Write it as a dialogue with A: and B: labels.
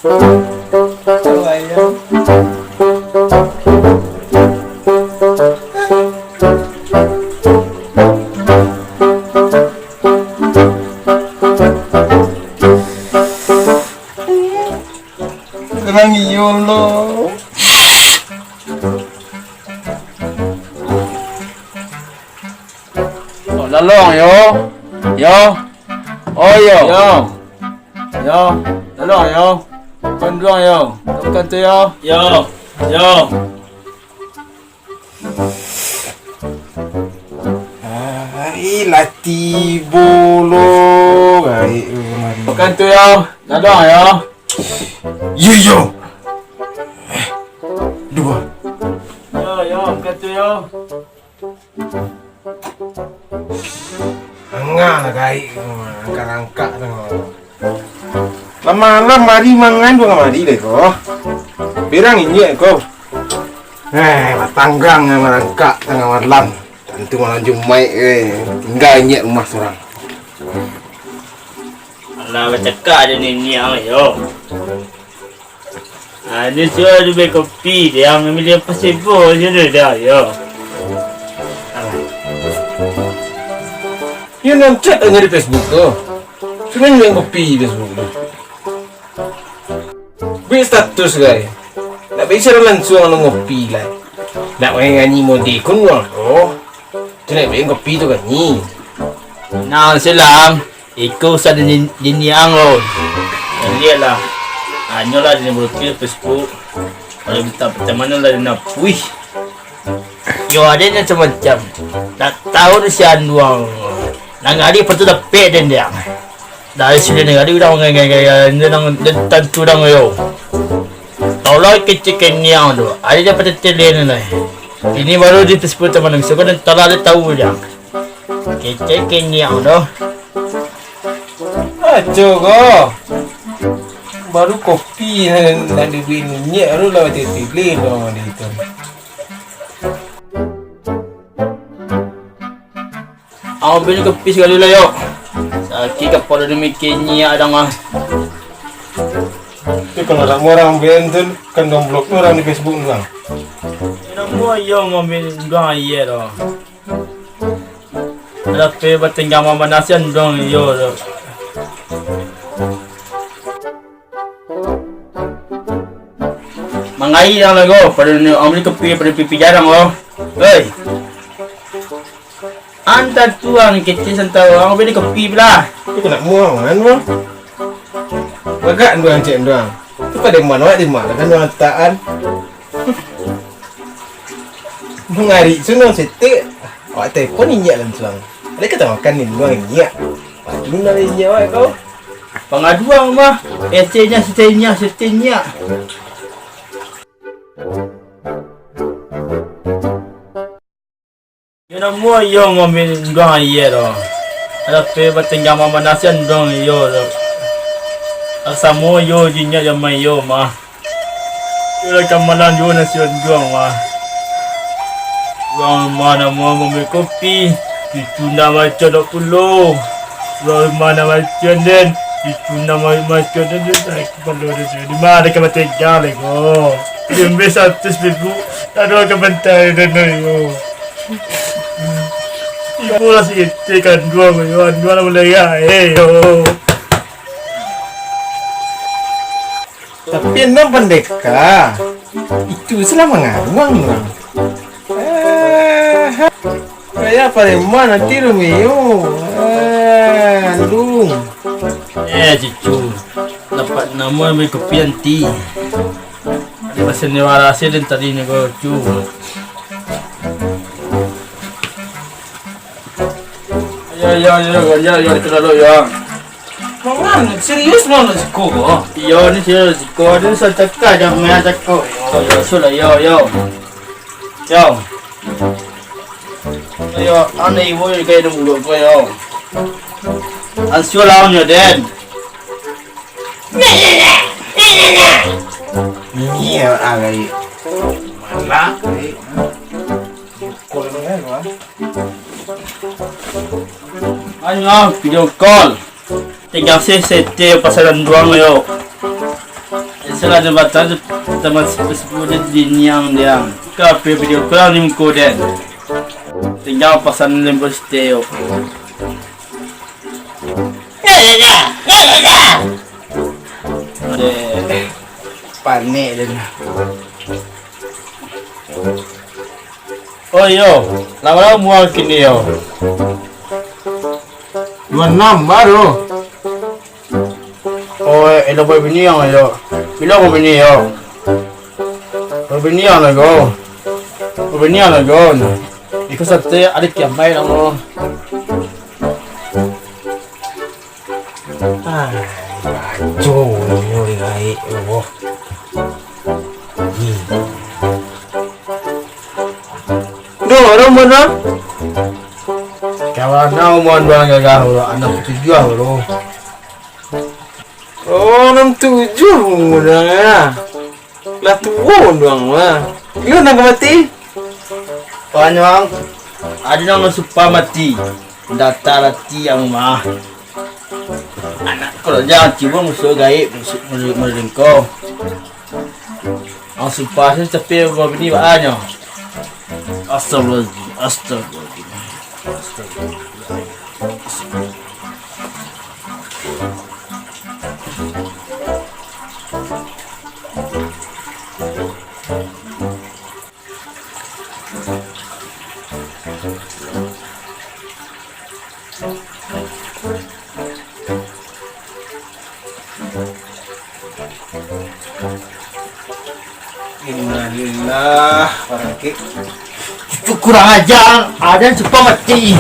A: Ayam. Tenang ya Allah.
B: Oh, lalong yo. Yo. Oh yo.
A: Yo, tolong yo. Bukan doang yo. Bukan tu yo. Yo. Ai lati bolo. Ai bukan tu yo. Tolong yo. Yo. Dua. Yo, bukan tu yo. Angah lah kai. Angkat tengok. Lama mari mangan dua mari deh kau. Berang ini kau. Tanggang merangkak tengah malam. Tentu malam Jumaat tinggal ini rumah seorang.
C: Alah bercakap ada ni yang yo. Dia suruh dia beli kopi dia ambil dia pasibul je dah yo.
A: You nak chat aja di Facebook tu. Cuma yang kopi di Facebook tu. Beri status guys. Nak bicara langsung orang ngopi lah. Nak main nyanyi mode kun orang tu. Tu nak main kopi tu kan ni.
C: Nah selang ikut sada jenjang lo. Dia lah. Nyolah dia berkira Facebook. Kalau kita pertama lah dia nak puih. Yo ada ni macam-macam. Tak tahu dia sian duang. Nang ada pertu dah pek dia. Dari sini ni ada orang ngai dia tentu dah yo. Tolong kecil niang tu. Ada dapat telen ni. Ini baru di Facebook teman ni. Sekarang tak ada tahu dia. Kecil niang tu.
A: Coba. Baru kopi nak dibeli minyak baru lah tele orang dia tu.
C: Beli kopi sekali lah yo. Sakit kepala dia mikir niat dah mah.
A: Tapi kalau semua orang beli tu kan blok tu orang di Facebook tu bang.
C: Semua yo ngambil dua ye dah. Tapi bertinggal mama nasian dong yo dah. Mangai yang lagu pada ni ambil kopi pada pipi jarang oh. Hei. Anda tuang kecil sentau orang beli kopi pula.
A: Tu kena muang kan bang. Bagak dua cek doang. Tu pada mana di mana kan orang taan. Mengari sunang setek. Awak telefon injak langsung. Ada kata makan ni doang injak. Padu nak injak awak kau.
C: Pengaduan mah. Setenya. Semua yo ngambil dong ye dah. Ada pe bertinggal mama nasian dong yo dah. Semua yo jinya yang mai yo mah. Yo kamalan yo nasian dong mah. Orang mana mau ngambil kopi, itu nama codok pulau. Orang mana macam den, itu nama macam den saya perlu dia. Di mana ke mati jalan ko. Dia besar tu sebebu, ada ke bentai den yo. Ibu lah sikit kan dua lah boleh ya yo.
A: Tapi enam pendeka itu selama ngawang bang. Kaya pada mana nanti Romeo. Lung.
C: Cicu dapat nama ambil kopi anti. Ada pasal ni warasi dan tadi ni kau cu. Ya, terlalu ya.
A: Mangan serius mana siko?
C: Yo ni serius siko ni saya cakap jangan main cakap. Yo sudah yo. Yo, ane ibu ni kaya dulu kau yo. Ansio lawannya den.
A: Iya agak. Mana? Kau ni apa?
C: Ayo video call. Tinggal saya setting pasaran doang yo. Sila jabatan teman sepuluh dinyang dia. Kape video kurang nim koden. Tinggal pasan lembur steo. Panik dia. Oh yo, lama-lama mual kini yo.
A: 26 baru.
C: Oh, ilo boy biniyang yo. Bilo ko biniyo. Oh biniyang na go. Oh biniyang na go. Ikaw sa te adik yang bay lang mo.
A: Jauh ni guys. Oh. Doh, mana?
C: Kawan na umuan ba nga gaho anak tujuh bro.
A: Oh, 67 muna nga. Latuon doang lah. Yun ang mati.
C: Paano ang ada nang supa mati. Data lati ang mah. Anak ko jangan cium musuh gaib melingko. Ang supa sa tapi ba bini ba anyo. Astagfirullahaladzim, astagfirullahaladzim.
A: Innalillah, parang
C: Itu kurang ajar, ada yang cepat mati.